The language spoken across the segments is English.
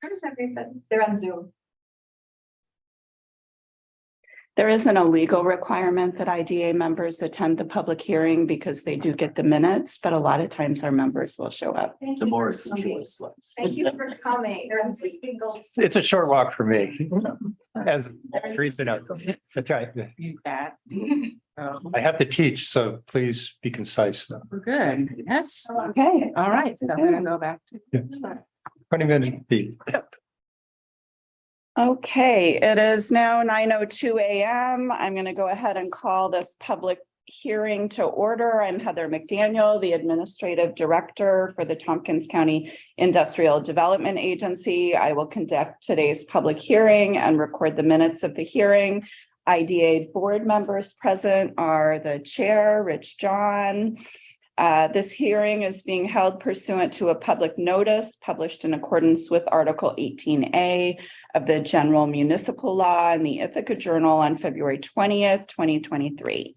How does everybody? They're on Zoom. There isn't a legal requirement that IDA members attend the public hearing because they do get the minutes, but a lot of times our members will show up. Thank The you more for it's the coming. choice ones. Thank you for coming. They're on Zoom. It's a short walk for me. As Teresa knows. That's right. You bet. I have to teach, so please be concise though. We're good. Yes. Okay. All right. So I'm gonna go back to. 20 minutes. Deep. Okay, it is now 9:02 a.m. I'm going to go ahead and call this public hearing to order. I'm Heather McDaniel, the Administrative Director for the Tompkins County Industrial Development Agency. I will conduct today's public hearing and record the minutes of the hearing. IDA board members present are the Chair, Rich John. This hearing is being held pursuant to a public notice published in accordance with Article 18A of the General Municipal Law in the Ithaca Journal on February 20th, 2023.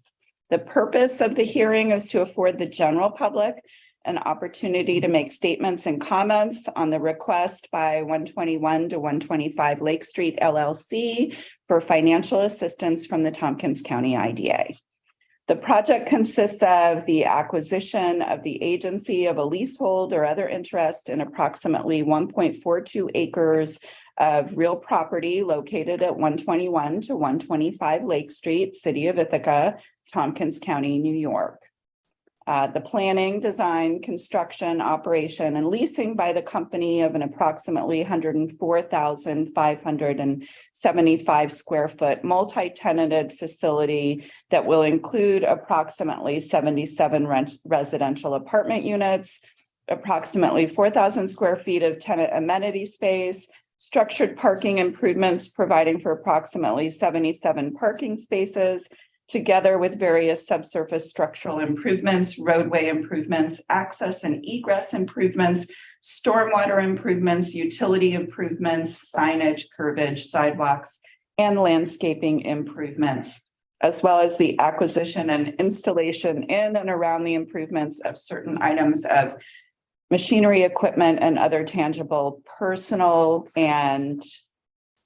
The purpose of the hearing is to afford the general public an opportunity to make statements and comments on the request by 121 to 125 Lake Street LLC for financial assistance from the Tompkins County IDA. The project consists of the acquisition of the agency of a leasehold or other interest in approximately 1.42 acres of real property located at 121 to 125 Lake Street, City of Ithaca, Tompkins County, New York. The planning, design, construction, operation, and leasing by the company of an approximately 104,575 square foot multi-tenanted facility that will include approximately 77 residential apartment units, approximately 4,000 square feet of tenant amenity space, structured parking improvements providing for approximately 77 parking spaces, together with various subsurface structural improvements, roadway improvements, access and egress improvements, stormwater improvements, utility improvements, signage, curbage, sidewalks, and landscaping improvements, as well as the acquisition and installation in and around the improvements of certain items of machinery, equipment, and other tangible personal and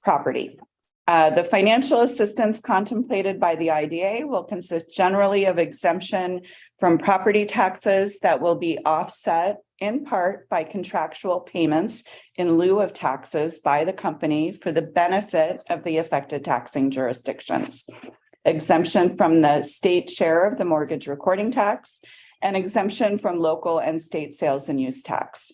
property. The financial assistance contemplated by the IDA will consist generally of exemption from property taxes that will be offset in part by contractual payments in lieu of taxes by the company for the benefit of the affected taxing jurisdictions. Exemption from the state share of the mortgage recording tax and exemption from local and state sales and use tax.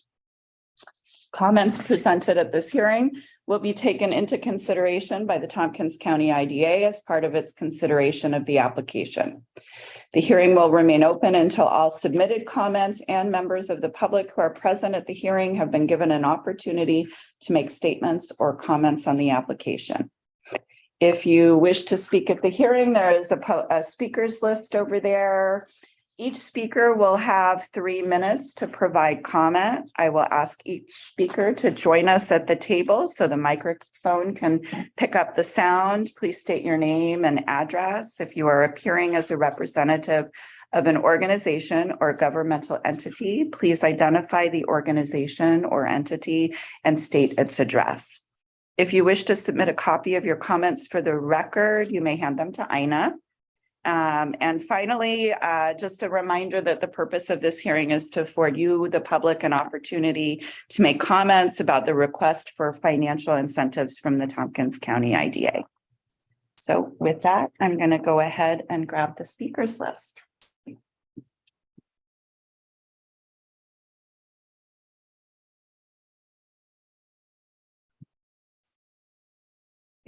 Comments presented at this hearing will be taken into consideration by the Tompkins County IDA as part of its consideration of the application. The hearing will remain open until all submitted comments and members of the public who are present at the hearing have been given an opportunity to make statements or comments on the application. If you wish to speak at the hearing, there is a speakers list over there. Each speaker will have 3 minutes to provide comment. I will ask each speaker to join us at the table so the microphone can pick up the sound. Please state your name and address. If you are appearing as a representative of an organization or governmental entity, please identify the organization or entity and state its address. If you wish to submit a copy of your comments for the record, you may hand them to Ina. And finally, just a reminder that the purpose of this hearing is to afford you, the public, an opportunity to make comments about the request for financial incentives from the Tompkins County IDA. So with that, I'm going to go ahead and grab the speakers list.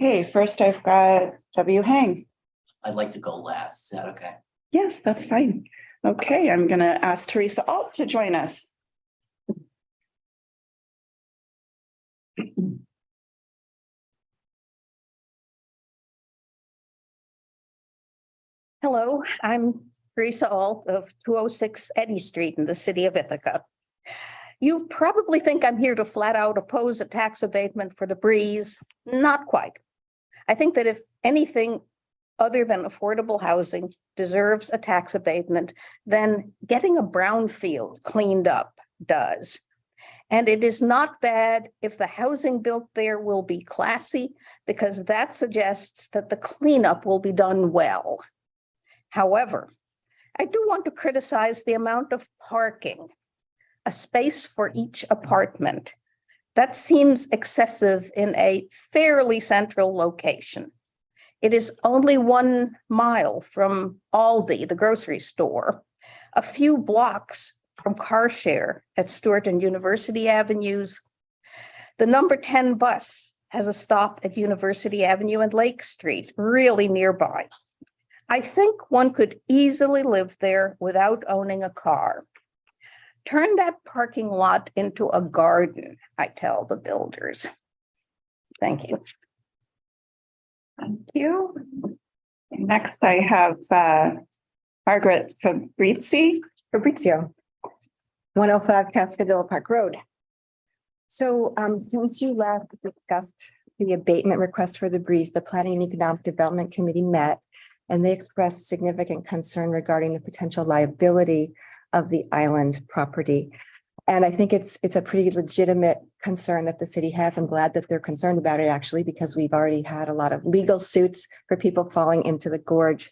Okay, first I've got W. Hang. I'd like to go last. Is that okay? Yes, that's fine. Okay, I'm going to ask Teresa Alt to join us. Hello, I'm Teresa Alt of 206 Eddy Street in the city of Ithaca. You probably think I'm here to flat out oppose a tax abatement for the breeze. Not quite. I think that if anything other than affordable housing deserves a tax abatement, then getting a brownfield cleaned up does. And it is not bad if the housing built there will be classy, because that suggests that the cleanup will be done well. However, I do want to criticize the amount of parking, a space for each apartment. That seems excessive in a fairly central location. It is only 1 mile from Aldi, the grocery store, a few blocks from car share at Stewart and University Avenues. The number 10 bus has a stop at University Avenue and Lake Street, really nearby. I think one could easily live there without owning a car. Turn that parking lot into a garden, I tell the builders. Thank you. Thank you. Next, I have Margaret Fabrizio, 105 Cascadilla Park Road. So since you last discussed the abatement request for the Breeze, the Planning and Economic Development Committee met, and they expressed significant concern regarding the potential liability of the island property. And I think it's a pretty legitimate concern that the city has. I'm glad that they're concerned about it, actually, because we've already had a lot of legal suits for people falling into the gorge.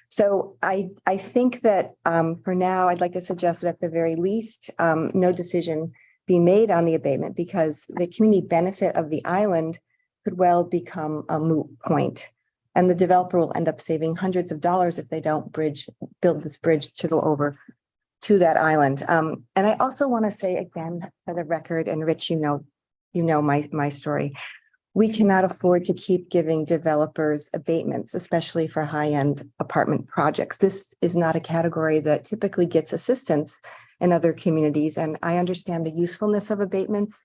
So I think that for now, I'd like to suggest that at the very least, no decision be made on the abatement, because the community benefit of the island could well become a moot point. And the developer will end up saving hundreds of dollars if they don't build this bridge to go over to that island. And I also want to say again, for the record, and Rich, you know my story. We cannot afford to keep giving developers abatements, especially for high-end apartment projects. This is not a category that typically gets assistance in other communities. And I understand the usefulness of abatements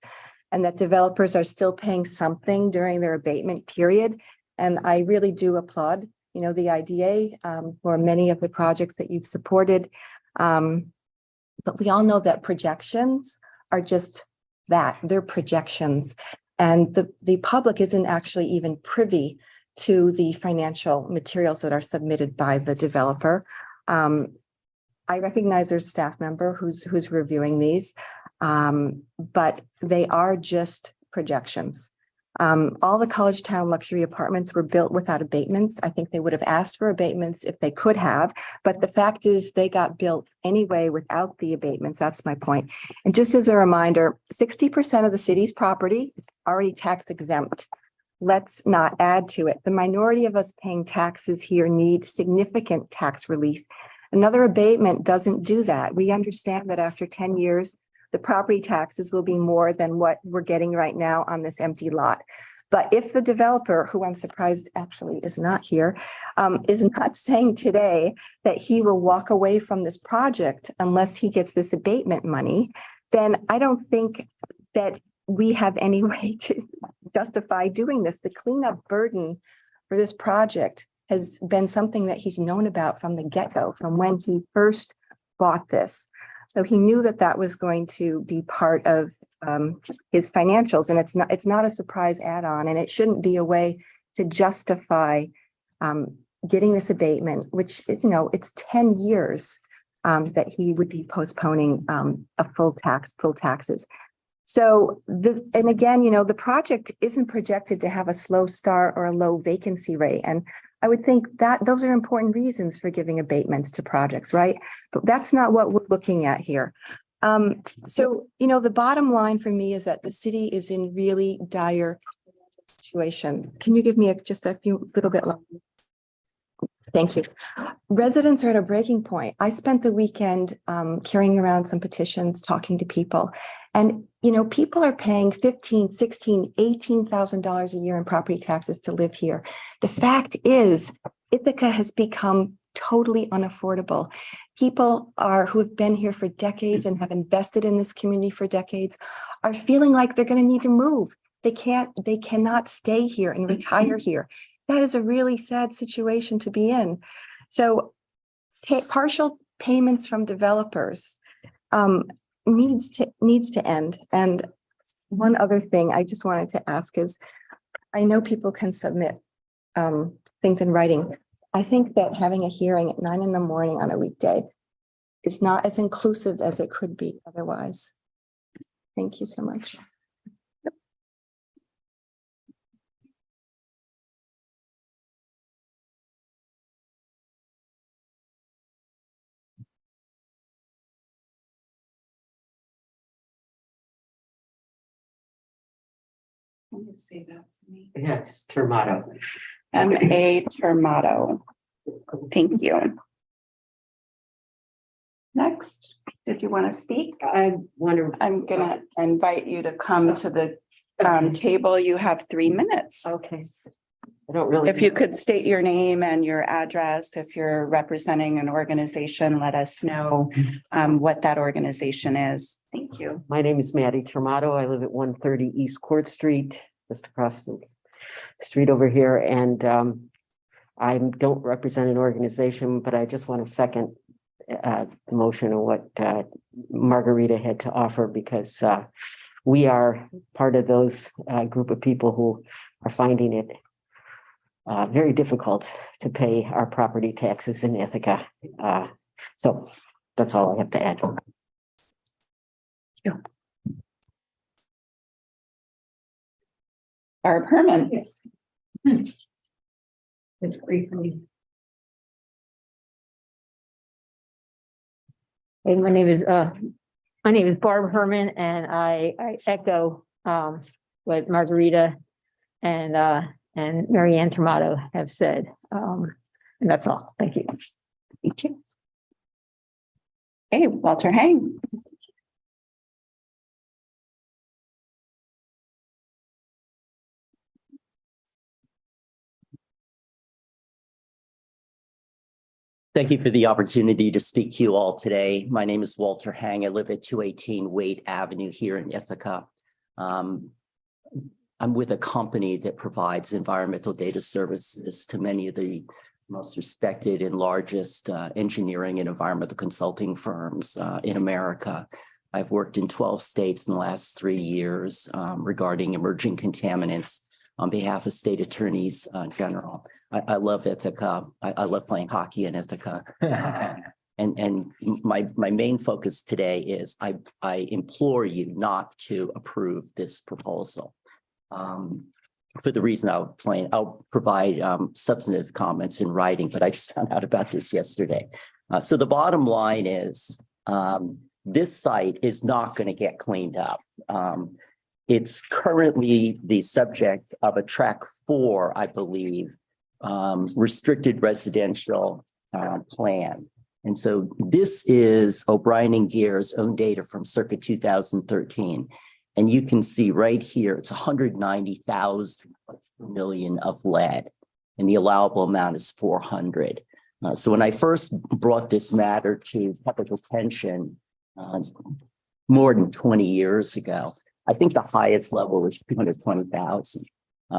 and that developers are still paying something during their abatement period. And I really do applaud, the IDA for many of the projects that you've supported. But we all know that projections are just that, they're projections. And the public isn't actually even privy to the financial materials that are submitted by the developer. I recognize there's a staff member who's reviewing these, but they are just projections. All the College Town luxury apartments were built without abatements. I think they would have asked for abatements if they could have, but the fact is they got built anyway without the abatements. That's my point. And just as a reminder, 60% of the city's property is already tax exempt. Let's not add to it. The minority of us paying taxes here need significant tax relief. Another abatement doesn't do that. We understand that after 10 years, the property taxes will be more than what we're getting right now on this empty lot. But if the developer, who I'm surprised actually is not here, is not saying today that he will walk away from this project unless he gets this abatement money, then I don't think that we have any way to justify doing this. The cleanup burden for this project has been something that he's known about from the get-go, from when he first bought this. So he knew that that was going to be part of his financials, and it's not a surprise add-on, and it shouldn't be a way to justify getting this abatement, which is, it's 10 years that he would be postponing full taxes. So and again, the project isn't projected to have a slow start or a low vacancy rate, and I would think that those are important reasons for giving abatements to projects, right? But that's not what we're looking at here. So, the bottom line for me is that the city is in really dire situation. Can you give me just a little bit longer? Thank you. Residents are at a breaking point. I spent the weekend carrying around some petitions, talking to people, and people are paying $15,000, $16,000, $18,000 a year in property taxes to live here. The fact is, Ithaca has become totally unaffordable. People who have been here for decades and have invested in this community for decades are feeling like they're going to need to move. They cannot stay here and retire here. That is a really sad situation to be in. So partial payments from developers needs to end. And one other thing I just wanted to ask is, I know people can submit things in writing. I think that having a hearing at 9 a.m. on a weekday is not as inclusive as it could be otherwise. Thank you so much. Can you say that for me? Yes, Termato. M.A. Termato. Thank you. Next, did you want to speak? I wonder, I'm gonna invite you to come to the table. You have 3 minutes. okay. I don't really. If you could state your name and your address, if you're representing an organization, let us know what that organization is. Thank you. My name is Maddie Termato. I live at 130 East Court Street, just across the street over here. And I don't represent an organization, but I just want to second the motion of what Margarita had to offer, because we are part of those group of people who are finding it very difficult to pay our property taxes in Ithaca. So that's all I have to add. Barb Herman. It's briefly. Hey, my name is Barb Herman, and I echo what Margarita and Mary Ann Termato have said. And that's all. Thank you. Thank you. Hey, Walter Hang. Thank you for the opportunity to speak to you all today. My name is Walter Hang. I live at 218 Wade Avenue here in Ithaca. I'm with a company that provides environmental data services to many of the most respected and largest engineering and environmental consulting firms in America. I've worked in 12 states in the last 3 years regarding emerging contaminants on behalf of state attorneys general. I love Ithaca. I love playing hockey in Ithaca. And my main focus today is I implore you not to approve this proposal. For the reason I'll provide substantive comments in writing, but I just found out about this yesterday. So the bottom line is this site is not going to get cleaned up. It's currently the subject of a track 4, I believe, restricted residential plan. And so this is O'Brien and Gear's own data from circa 2013. And you can see right here, it's 190,000 million of lead, and the allowable amount is 400. So when I first brought this matter to public attention more than 20 years ago, I think the highest level was 220,000.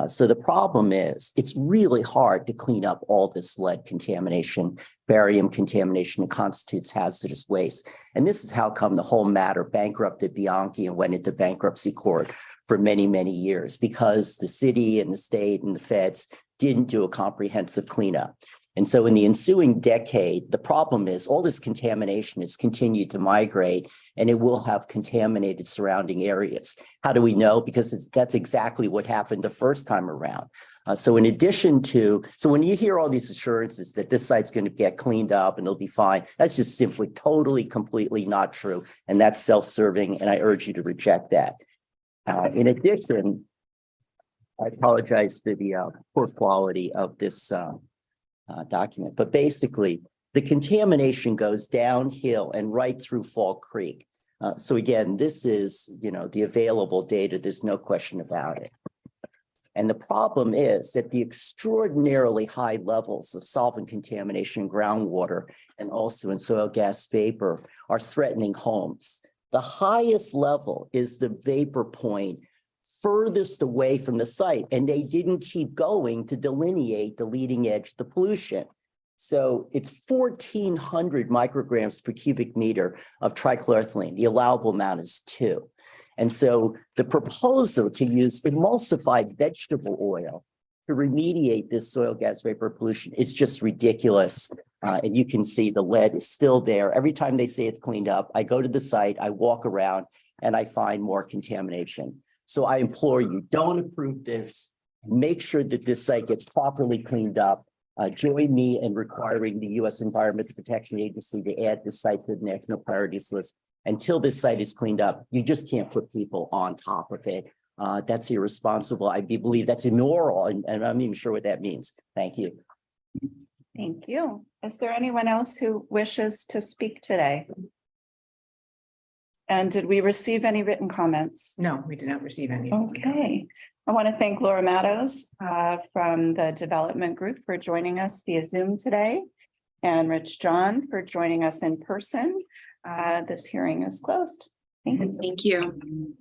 So the problem is it's really hard to clean up all this lead contamination, barium contamination that constitutes hazardous waste. And this is how come the whole matter bankrupted Bianchi and went into bankruptcy court for many, many years, because the city and the state and the feds didn't do a comprehensive cleanup. And so in the ensuing decade, the problem is all this contamination has continued to migrate, and it will have contaminated surrounding areas. How do we know? Because that's exactly what happened the first time around. So in addition to, so when you hear all these assurances that this site's going to get cleaned up and it'll be fine, that's just simply totally, completely not true. And that's self-serving, and I urge you to reject that. In addition, I apologize for the poor quality of this document, but basically the contamination goes downhill and right through Fall Creek. So again, this is, the available data. There's no question about it. And the problem is that the extraordinarily high levels of solvent contamination in groundwater and also in soil gas vapor are threatening homes. The highest level is the vapor point furthest away from the site, and they didn't keep going to delineate the leading edge of the pollution. So it's 1,400 micrograms per cubic meter of trichloroethylene. The allowable amount is 2. And so the proposal to use emulsified vegetable oil to remediate this soil gas vapor pollution is just ridiculous. And you can see the lead is still there. Every time they say it's cleaned up, I go to the site, I walk around, and I find more contamination. So I implore you, don't approve this. Make sure that this site gets properly cleaned up. Join me in requiring the U.S. Environmental Protection Agency to add this site to the national priorities list. Until this site is cleaned up, you just can't put people on top of it. That's irresponsible. I believe that's immoral, and I'm not even sure what that means. Thank you. Thank you. Is there anyone else who wishes to speak today? And did we receive any written comments? No, we did not receive any. Okay. I want to thank Laura Mattos from the Development Group for joining us via Zoom today, and Rich John for joining us in person. This hearing is closed. Thank you. Thank you.